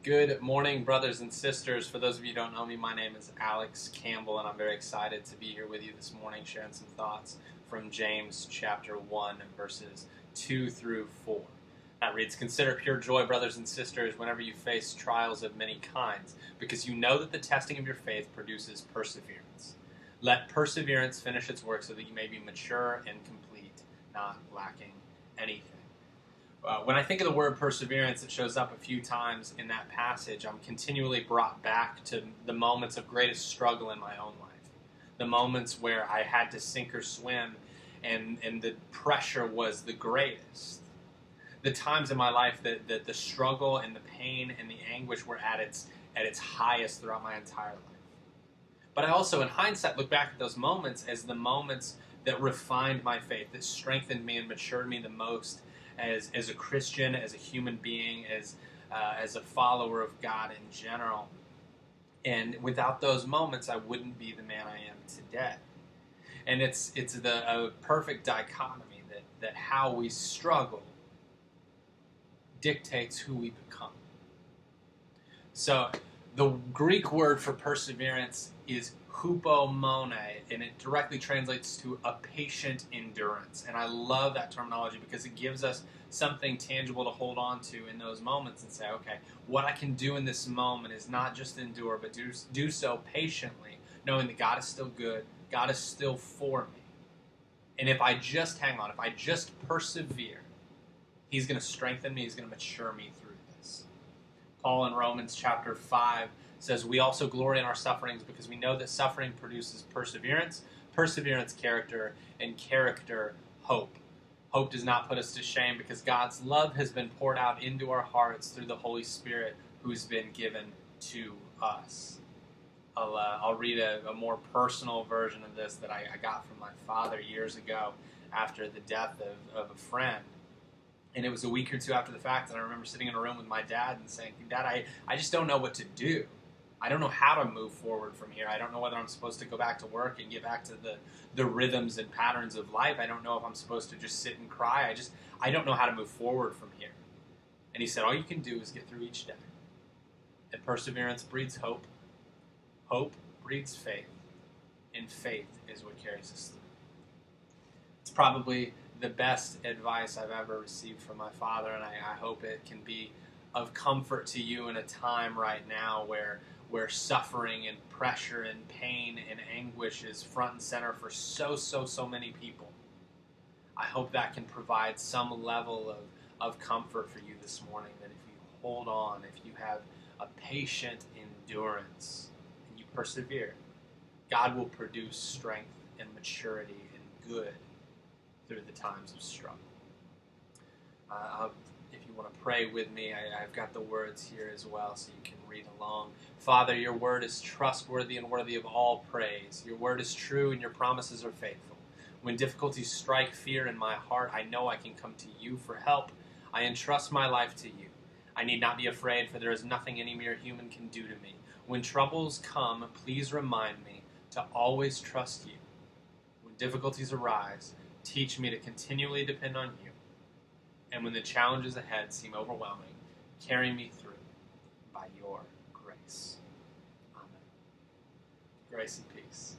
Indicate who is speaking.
Speaker 1: Good morning, brothers and sisters. For those of you who don't know me, my name is Alex Campbell, and I'm very excited to be here with you this morning, sharing some thoughts from James chapter 1, verses 2 through 4. That reads, "Consider pure joy, brothers and sisters, whenever you face trials of many kinds, because you know that the testing of your faith produces perseverance. Let perseverance finish its work so that you may be mature and complete, not lacking anything." When I think of the word perseverance, it shows up a few times in that passage. I'm continually brought back to the moments of greatest struggle in my own life. The moments where I had to sink or swim and the pressure was the greatest. The times in my life that the struggle and the pain and the anguish were at its highest throughout my entire life. But I also, in hindsight, look back at those moments as the moments that refined my faith, that strengthened me and matured me the most as a Christian, as a human being, as a follower of God in general. And without those moments, I wouldn't be the man I am today. And it's a perfect dichotomy that how we struggle dictates who we become. So the Greek word for perseverance is hupomone, and it directly translates to a patient endurance. And I love that terminology because it gives us something tangible to hold on to in those moments and say, okay, what I can do in this moment is not just endure, but do so patiently, knowing that God is still good, God is still for me. And if I just hang on, if I just persevere, He's going to strengthen me, He's going to mature me through this. Paul in Romans chapter 5 says, "We also glory in our sufferings because we know that suffering produces perseverance, perseverance character, and character hope. Hope does not put us to shame because God's love has been poured out into our hearts through the Holy Spirit who's been given to us." I'll read a more personal version of this that I got from my father years ago after the death of a friend. And it was a week or two after the fact, and I remember sitting in a room with my dad and saying, "Dad, I just don't know what to do. I don't know how to move forward from here. I don't know whether I'm supposed to go back to work and get back to the rhythms and patterns of life. I don't know if I'm supposed to just sit and cry. I don't know how to move forward from here." And he said, "All you can do is get through each day. And perseverance breeds hope. Hope breeds faith. And faith is what carries us through." It's probably the best advice I've ever received from my father, and I hope it can be of comfort to you in a time right now where suffering and pressure and pain and anguish is front and center for so many people. I hope that can provide some level of comfort for you this morning, that if you hold on, if you have a patient endurance and you persevere, God will produce strength and maturity and good through the times of struggle. If you want to pray with me, I've got the words here as well so you can read along. "Father, your word is trustworthy and worthy of all praise. Your word is true and your promises are faithful. When difficulties strike fear in my heart, I know I can come to you for help. I entrust my life to you. I need not be afraid, for there is nothing any mere human can do to me. When troubles come, please remind me to always trust you. When difficulties arise, teach me to continually depend on you. And when the challenges ahead seem overwhelming, carry me through by your grace." Amen. Grace and peace.